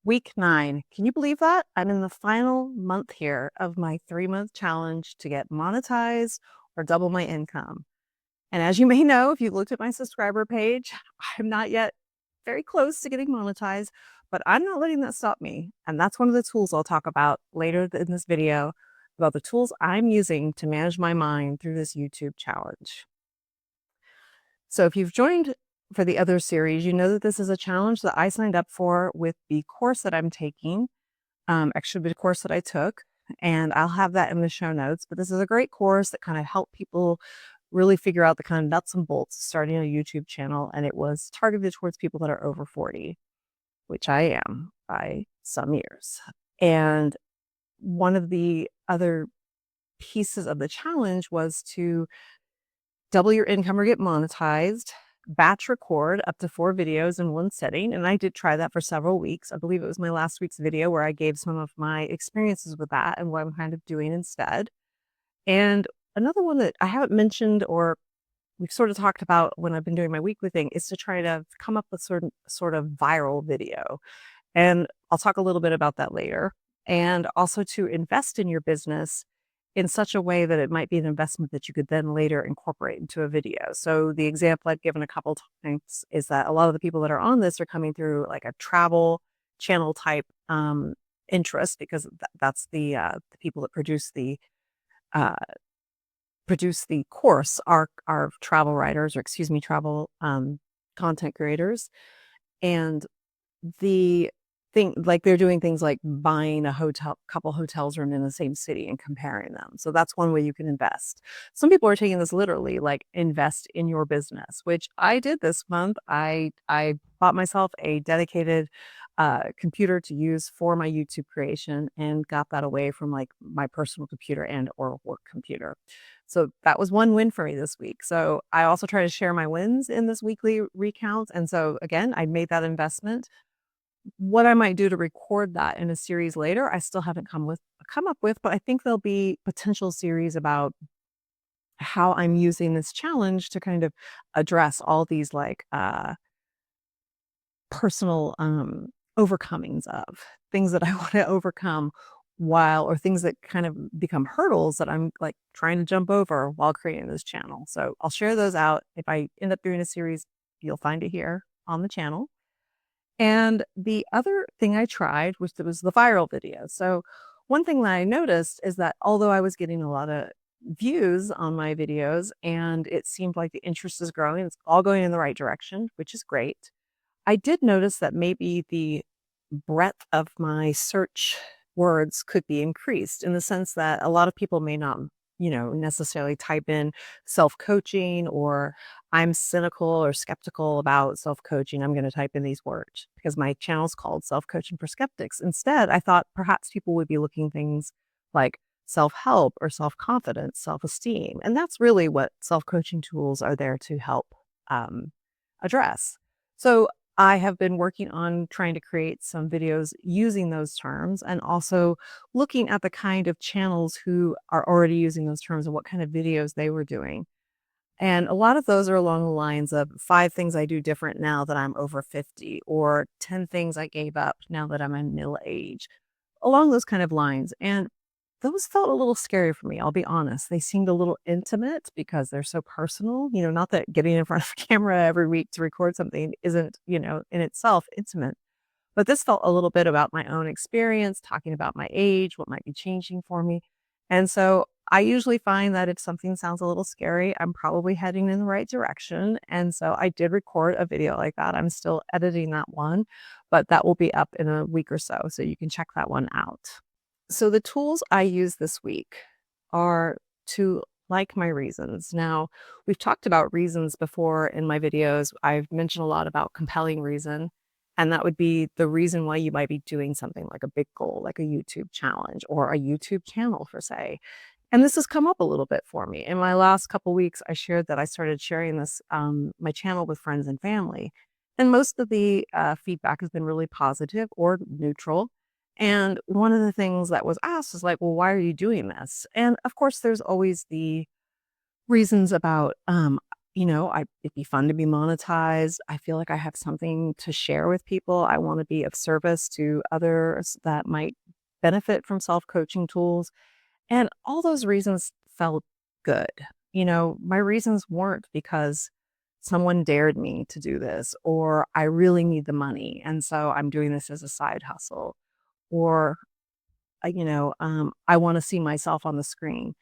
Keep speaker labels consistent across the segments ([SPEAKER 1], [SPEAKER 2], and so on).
[SPEAKER 1] Week 9. Can you believe that? I'm in the final month here of my 3-month challenge to get monetized or double my income. And as you may know, if you looked at my subscriber page, I'm not yet very close to getting monetized, but I'm not letting that stop me. And that's one of the tools I'll talk about later in this video about the tools I'm using to manage my mind through this YouTube challenge. So if you've joined for the other series, you know that this is a challenge that I signed up for with the course that I'm taking, actually the course that I took, and I'll have that in the show notes. But this is a great course that kind of helped people really figure out the kind of nuts and bolts of starting a YouTube channel. And it was targeted towards people that are over 40, which I am by some years. And one of the other pieces of the challenge was to double your income or get monetized, batch record up to 4 videos in one setting. And I did try that for several weeks. I believe it was my last week's video where I gave some of my experiences with that and what I'm kind of doing instead. And another one that I haven't mentioned or we've sort of talked about when I've been doing my weekly thing is to try to come up with sort of viral video. And I'll talk a little bit about that later. And also to invest in your business in such a way that it might be an investment that you could then later incorporate into a video. So the example I've given a couple times is that a lot of the people that are on this are coming through like a travel channel type interest because that's the people that uh, produce the course are travel writers or excuse me travel content creators. And the thing like, they're doing things like buying a couple hotels room in the same city and comparing them. So that's one way you can invest. Some people are taking this literally, like invest in your business, which I did this month. I bought myself a dedicated computer to use for my YouTube creation and got that away from like my personal computer and or work computer. So that was one win for me this week. So I also try to share my wins in this weekly recount. And so again, I made that investment. What I might do to record that in a series later, I still haven't come up with, but I think there'll be potential series about how I'm using this challenge to kind of address all these like personal overcomings of things that I want to overcome or things that kind of become hurdles that I'm like trying to jump over while creating this channel. So I'll share those out. If I end up doing a series, you'll find it here on the channel. And the other thing I tried was the viral video. So one thing that I noticed is that although I was getting a lot of views on my videos and it seemed like the interest is growing, it's all going in the right direction, which is great. I did notice that maybe the breadth of my search words could be increased in the sense that a lot of people may not, necessarily type in self-coaching or I'm cynical or skeptical about self-coaching. I'm going to type in these words because my channel is called Self-Coaching for Skeptics. Instead, I thought perhaps people would be looking things like self-help or self-confidence, self-esteem. And that's really what self-coaching tools are there to help address. So I have been working on trying to create some videos using those terms and also looking at the kind of channels who are already using those terms and what kind of videos they were doing. And a lot of those are along the lines of 5 things I do different now that I'm over 50, or 10 things I gave up now that I'm in middle age, along those kind of lines. And those felt a little scary for me, I'll be honest. They seemed a little intimate because they're so personal. Not that getting in front of a camera every week to record something isn't, in itself intimate. But this felt a little bit about my own experience, talking about my age, what might be changing for me. And so I usually find that if something sounds a little scary, I'm probably heading in the right direction. And so I did record a video like that. I'm still editing that one, but that will be up in a week or so. So you can check that one out. So the tools I use this week are to like my reasons. Now, we've talked about reasons before in my videos. I've mentioned a lot about compelling reason, and that would be the reason why you might be doing something like a big goal, like a YouTube challenge or a YouTube channel per se. And this has come up a little bit for me. In my last couple weeks, I shared that I started sharing this my channel with friends and family, and most of the feedback has been really positive or neutral. And one of the things that was asked is like, well, why are you doing this? And of course, there's always the reasons about it'd be fun to be monetized. I feel like I have something to share with people. I want to be of service to others that might benefit from self-coaching tools. And all those reasons felt good. My reasons weren't because someone dared me to do this, or I really need the money. And so I'm doing this as a side hustle, or, I want to see myself on the screen.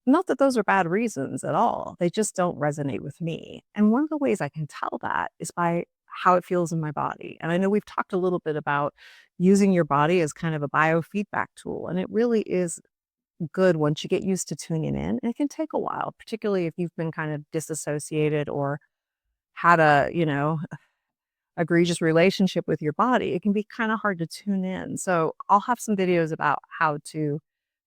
[SPEAKER 1] Not that those are bad reasons at all. They just don't resonate with me. And one of the ways I can tell that is by how it feels in my body. And I know we've talked a little bit about using your body as kind of a biofeedback tool. And it really is good once you get used to tuning in. And it can take a while, particularly if you've been kind of disassociated or had a, egregious relationship with your body. It can be kind of hard to tune in. So I'll have some videos about how to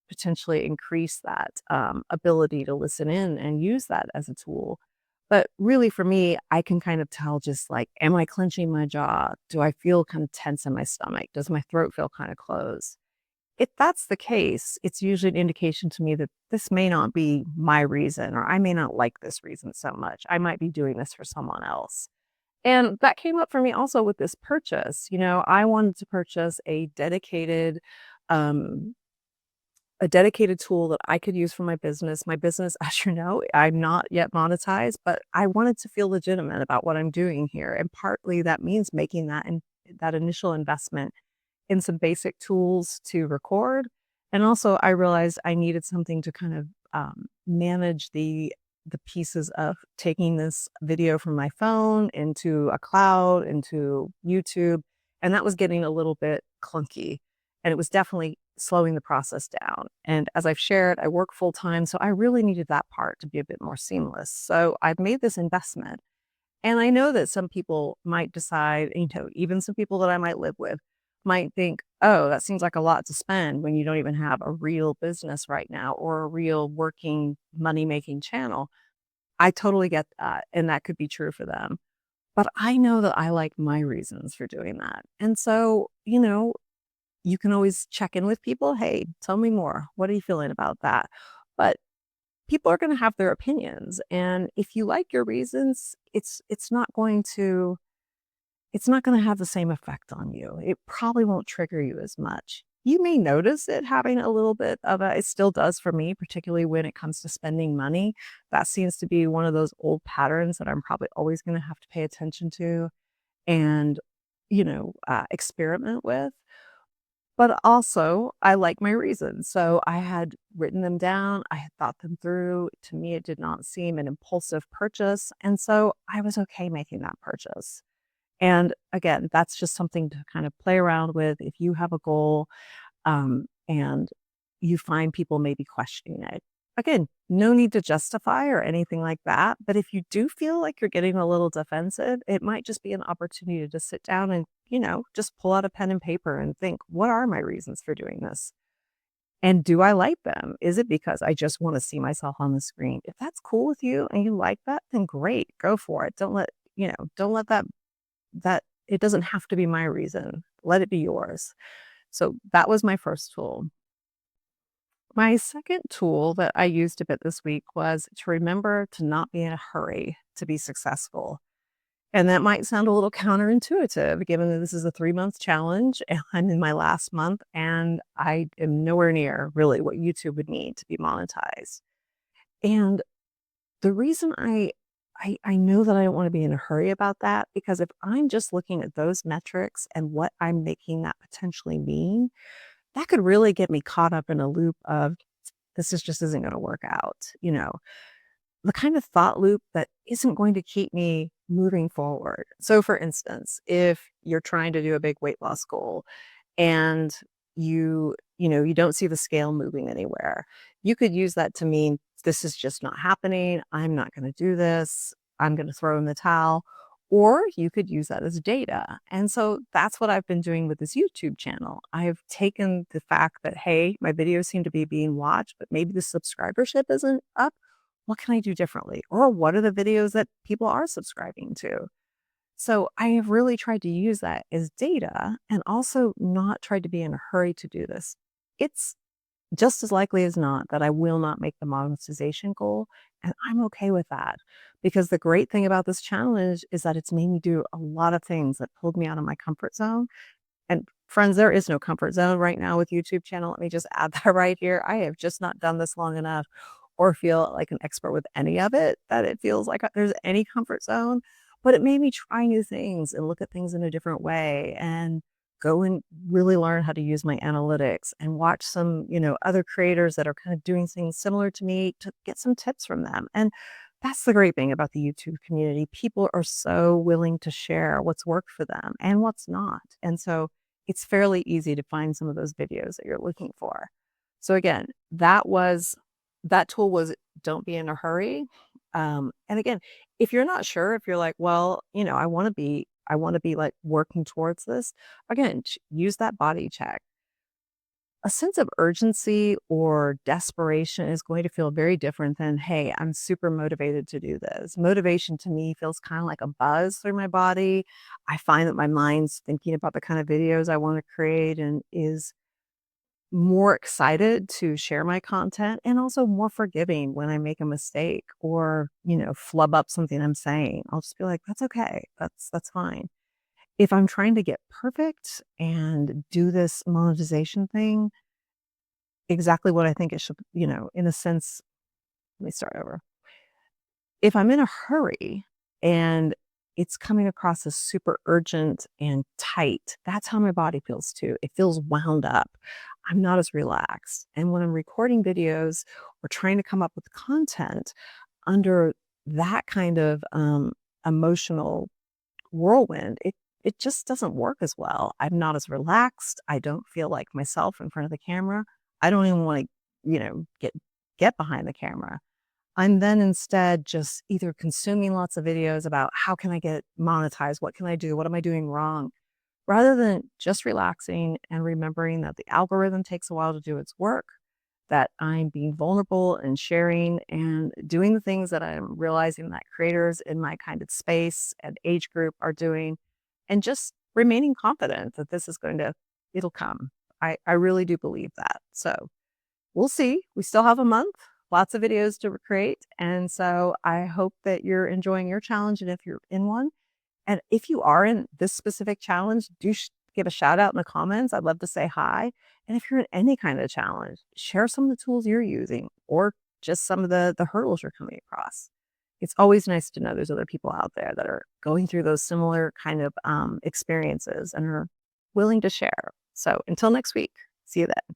[SPEAKER 1] potentially increase that ability to listen in and use that as a tool. But really, for me, I can kind of tell just like, am I clenching my jaw? Do I feel kind of tense in my stomach? Does my throat feel kind of closed? If that's the case, it's usually an indication to me that this may not be my reason, or I may not like this reason so much. I might be doing this for someone else. And that came up for me also with this purchase. I wanted to purchase um, a dedicated tool that I could use for my business. My business, as you know, I'm not yet monetized, but I wanted to feel legitimate about what I'm doing here. And partly that means making that initial investment in some basic tools to record. And also I realized I needed something to kind of manage the pieces of taking this video from my phone into a cloud, into YouTube. And that was getting a little bit clunky. And it was definitely slowing the process down. And as I've shared, I work full time. So I really needed that part to be a bit more seamless. So I've made this investment. And I know that some people might decide, even some people that I might live with might think, oh, that seems like a lot to spend when you don't even have a real business right now or a real working money making channel. I totally get that. And that could be true for them. But I know that I like my reasons for doing that. And so, you can always check in with people. Hey, tell me more. What are you feeling about that? But people are going to have their opinions. And if you like your reasons, it's not going to have the same effect on you. It probably won't trigger you as much. You may notice it having a little bit of it still does for me, particularly when it comes to spending money. That seems to be one of those old patterns that I'm probably always going to have to pay attention to and, experiment with. But also, I like my reasons. So I had written them down. I had thought them through. To me, it did not seem an impulsive purchase. And so I was okay making that purchase. And again, that's just something to kind of play around with if you have a goal and you find people maybe questioning it. Again, no need to justify or anything like that. But if you do feel like you're getting a little defensive, it might just be an opportunity to sit down and, just pull out a pen and paper and think, what are my reasons for doing this? And do I like them? Is it because I just want to see myself on the screen? If that's cool with you and you like that, then great, go for it. Don't let that it doesn't have to be my reason. Let it be yours. So that was my first tool. My second tool that I used a bit this week was to remember to not be in a hurry to be successful. And that might sound a little counterintuitive given that this is a 3-month challenge and I'm in my last month and I am nowhere near really what YouTube would need to be monetized. And the reason I know that I don't want to be in a hurry about that because if I'm just looking at those metrics and what I'm making that potentially mean, that could really get me caught up in a loop of just isn't going to work out. The kind of thought loop that isn't going to keep me moving forward. So for instance, if you're trying to do a big weight loss goal and you don't see the scale moving anywhere, you could use that to mean this is just not happening. I'm not going to do this. I'm going to throw in the towel. Or you could use that as data. And so that's what I've been doing with this YouTube channel. I've taken the fact that, hey, my videos seem to be being watched, but maybe the subscribership isn't up. What can I do differently? Or what are the videos that people are subscribing to? So I have really tried to use that as data and also not tried to be in a hurry to do this. It's just as likely as not that I will not make the monetization goal, and I'm okay with that, because the great thing about this challenge is that it's made me do a lot of things that pulled me out of my comfort zone. And friends, there is no comfort zone right now with YouTube channel. Let me just add that right here. I have just not done this long enough or feel like an expert with any of it that it feels like there's any comfort zone. But it made me try new things and look at things in a different way and go and really learn how to use my analytics and watch some, other creators that are kind of doing things similar to me to get some tips from them. And that's the great thing about the YouTube community. People are so willing to share what's worked for them and what's not. And so it's fairly easy to find some of those videos that you're looking for. So again, that tool was don't be in a hurry. And again, if you're not sure, if you're like, well, I want to be like working towards this, again, use that body check. A sense of urgency or desperation is going to feel very different than, hey, I'm super motivated to do this. Motivation to me feels kind of like a buzz through my body. I find that my mind's thinking about the kind of videos I want to create and is more excited to share my content and also more forgiving when I make a mistake or, flub up something I'm saying. I'll just be like, that's okay. That's fine. If I'm trying to get perfect and do this monetization thing, exactly what I think it should, in a sense, let me start over. If I'm in a hurry and it's coming across as super urgent and tight, that's how my body feels too. It feels wound up. I'm not as relaxed. And when I'm recording videos or trying to come up with content under that kind of emotional whirlwind, it just doesn't work as well. I'm not as relaxed. I don't feel like myself in front of the camera. I don't even want to, get behind the camera. I'm then instead just either consuming lots of videos about how can I get monetized? What can I do? What am I doing wrong? Rather than just relaxing and remembering that the algorithm takes a while to do its work, that I'm being vulnerable and sharing and doing the things that I'm realizing that creators in my kind of space and age group are doing, and just remaining confident that this is it'll come. I really do believe that. So we'll see. We still have a month, lots of videos to create. And so I hope that you're enjoying your challenge. And if you're in one, and if you are in this specific challenge, give a shout out in the comments. I'd love to say hi. And if you're in any kind of challenge, share some of the tools you're using or just some of the hurdles you're coming across. It's always nice to know there's other people out there that are going through those similar kind of experiences and are willing to share. So until next week, see you then.